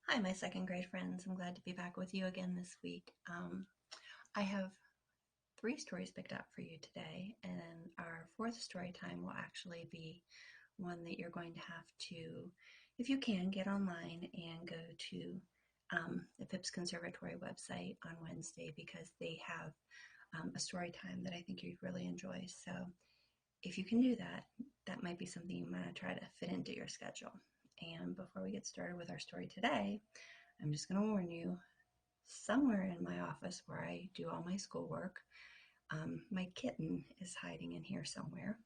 Hi, my second grade friends. I'm glad to be back with you again this week. I have three stories picked up for you today, and our fourth story time will actually be one that you're going to have to, if you can, get online and go to the Phipps Conservatory website on Wednesday because they have a story time that I think you'd really enjoy. So if you can do that, that might be something you might try to fit into your schedule. And before we get started with our story today, I'm just going to warn you, somewhere in my office where I do all my schoolwork, my kitten is hiding in here somewhere.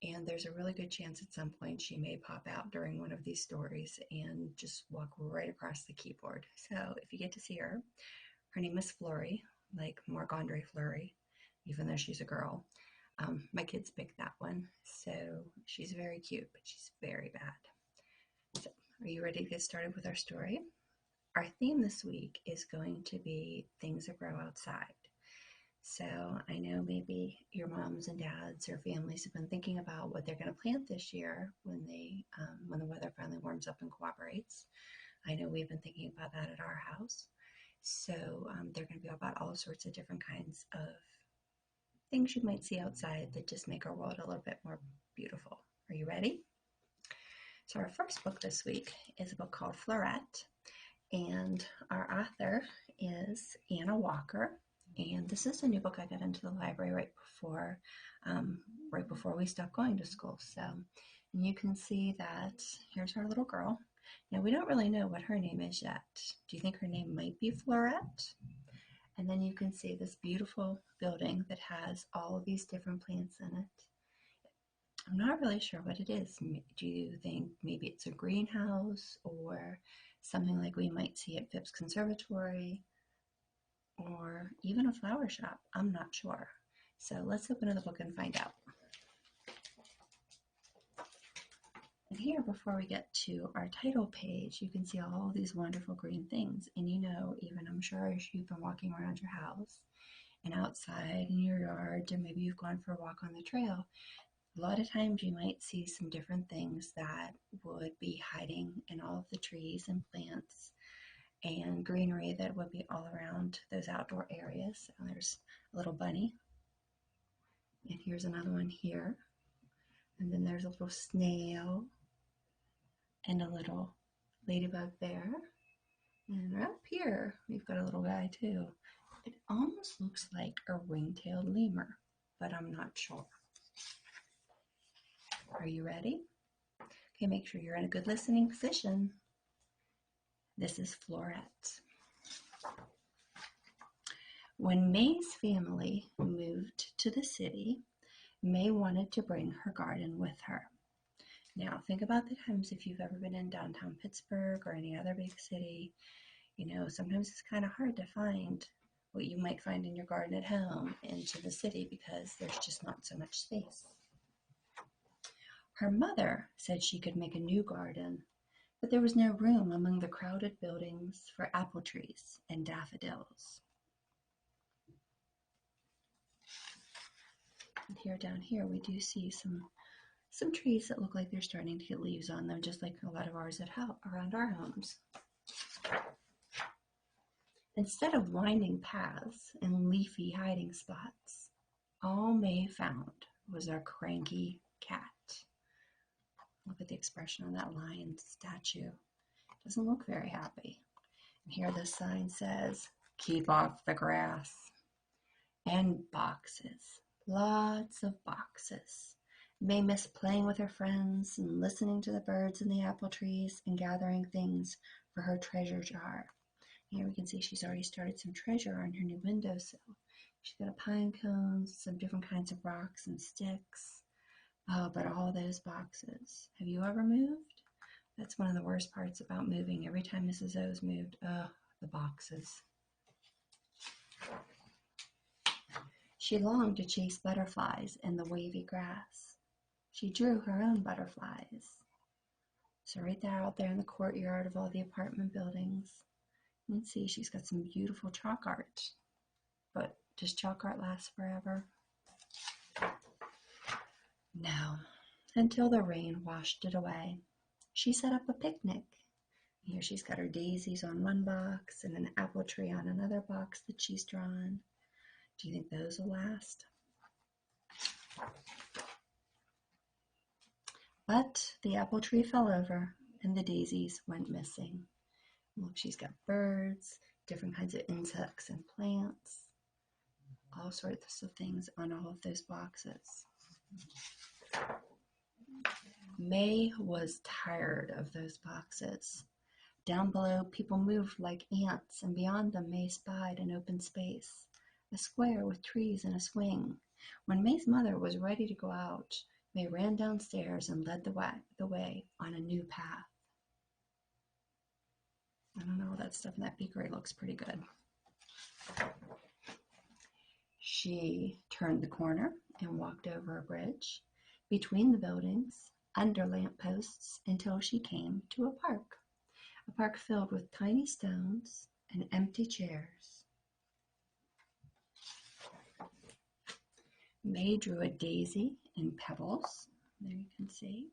And there's a really good chance at some point she may pop out during one of these stories and just walk right across the keyboard. So if you get to see her, her name is Flurry, like Marc Andre Fleury, even though she's a girl. My kids picked that one. So she's very cute, but she's very bad. So are you ready to get started with our story? Our theme this week is going to be things that grow outside. So I know maybe your moms and dads or families have been thinking about what they're going to plant this year when the weather finally warms up and cooperates. I know we've been thinking about that at our house. So they're going to be about all sorts of different kinds of things you might see outside that just make our world a little bit more beautiful. Are you ready? So our first book this week is a book called Florette. And our author is Anna Walker. And this is a new book I got into the library right before we stopped going to school. So you can see that here's our little girl. Now we don't really know what her name is yet. Do you think her name might be Florette? And then you can see this beautiful building that has all of these different plants in it. I'm not really sure what it is. Do you think maybe it's a greenhouse or something like we might see at Phipps Conservatory or even a flower shop? I'm not sure. So let's open the book and find out. And here, before we get to our title page, you can see all these wonderful green things. And even I'm sure as you've been walking around your house and outside in your yard, or maybe you've gone for a walk on the trail, a lot of times you might see some different things that would be hiding in all of the trees and plants and greenery that would be all around those outdoor areas. So there's a little bunny, and here's another one here, and then there's a little snail and a little ladybug there, and up here we've got a little guy too. It almost looks like a ring-tailed lemur, but I'm not sure. Are you ready? Okay, make sure you're in a good listening position. This is Florette. When May's family moved to the city, May wanted to bring her garden with her. Now, think about the times if you've ever been in downtown Pittsburgh or any other big city. Sometimes it's kind of hard to find what you might find in your garden at home into the city because there's just not so much space. Her mother said she could make a new garden, but there was no room among the crowded buildings for apple trees and daffodils. And down here, we do see some trees that look like they're starting to get leaves on them, just like a lot of ours around our homes. Instead of winding paths and leafy hiding spots, all May found was our cranky cat. Look at the expression on that lion statue. Doesn't look very happy. And here the sign says, "Keep off the grass." And boxes, lots of boxes. May missed playing with her friends and listening to the birds in the apple trees and gathering things for her treasure jar. Here we can see she's already started some treasure on her new windowsill. She's got a pine cones, some different kinds of rocks and sticks. Oh, but all those boxes. Have you ever moved? That's one of the worst parts about moving. Every time Mrs. O's moved, the boxes. She longed to chase butterflies in the wavy grass. She drew her own butterflies. So right there out there in the courtyard of all the apartment buildings, you can see she's got some beautiful chalk art. But does chalk art last forever? No, until the rain washed it away. She set up a picnic. Here she's got her daisies on one box and an apple tree on another box that she's drawn. Do you think those will last? But the apple tree fell over and the daisies went missing. Look, she's got birds, different kinds of insects and plants, all sorts of things on all of those boxes. May was tired of those boxes. Down below, people moved like ants, and beyond them May spied an open space, a square with trees and a swing. When May's mother was ready to go out, May ran downstairs and led the way on a new path. I don't know, that stuff in that beakery looks pretty good. She turned the corner and walked over a bridge, between the buildings, under lampposts, until she came to a park filled with tiny stones and empty chairs. May drew a daisy in pebbles, there you can see.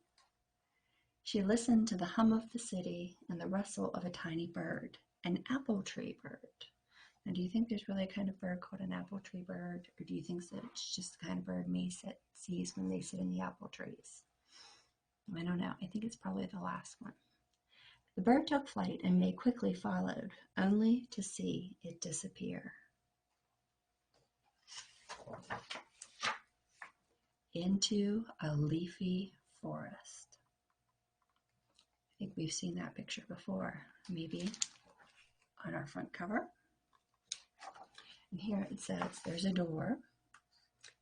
She listened to the hum of the city and the rustle of a tiny bird, an apple tree bird. Now, do you think there's really a kind of bird called an apple tree bird, or do you think that it's just the kind of bird May sees when they sit in the apple trees? I don't know. I think it's probably the last one. The bird took flight, and May quickly followed, only to see it disappear into a leafy forest. I think we've seen that picture before, maybe on our front cover. And here it says there's a door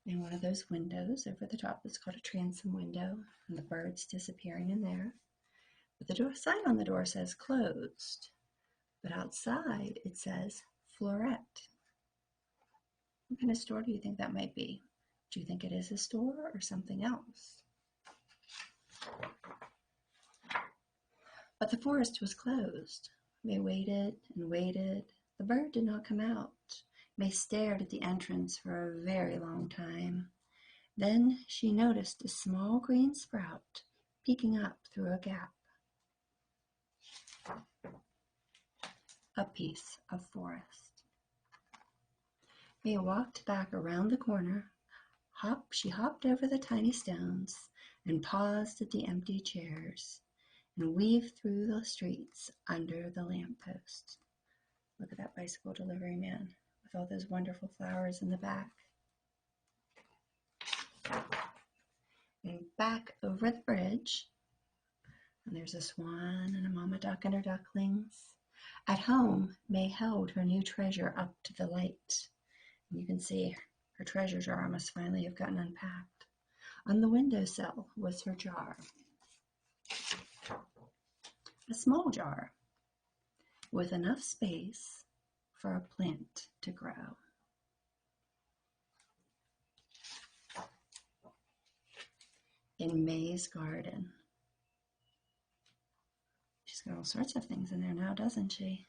in one of those windows over the top that's called a transom window, and the bird's disappearing in there. But the sign on the door says closed, but outside it says Florette. What kind of store do you think that might be? Do you think it is a store or something else? But the forest was closed. May waited and waited. The bird did not come out. May stared at the entrance for a very long time. Then she noticed a small green sprout peeking up through a gap. A piece of forest. May walked back around the corner. She hopped over the tiny stones and paused at the empty chairs and weaved through the streets under the lamppost. Look at that bicycle delivery man with all those wonderful flowers in the back. And back over the bridge, and there's a swan and a mama duck and her ducklings. At home, May held her new treasure up to the light. And you can see her treasure jar must finally have gotten unpacked. On the windowsill was her jar. A small jar with enough space for a plant to grow. In May's garden. She's got all sorts of things in there now, doesn't she?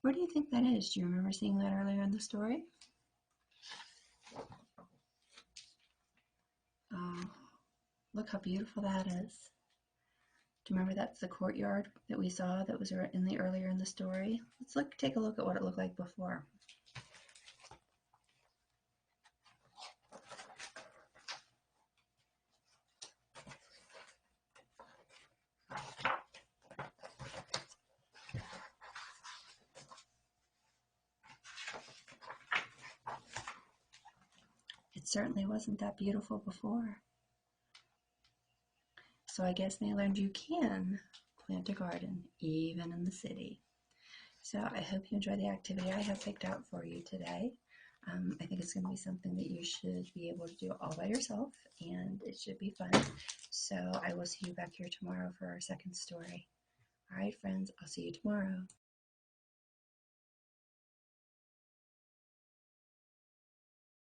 Where do you think that is? Do you remember seeing that earlier in the story? Oh, look how beautiful that is. Do you remember that's the courtyard that we saw that was earlier in the story? Let's take a look at what it looked like before. It certainly wasn't that beautiful before. So I guess May learned you can plant a garden, even in the city. So I hope you enjoy the activity I have picked out for you today. I think it's going to be something that you should be able to do all by yourself, and it should be fun. So I will see you back here tomorrow for our second story. All right, friends, I'll see you tomorrow.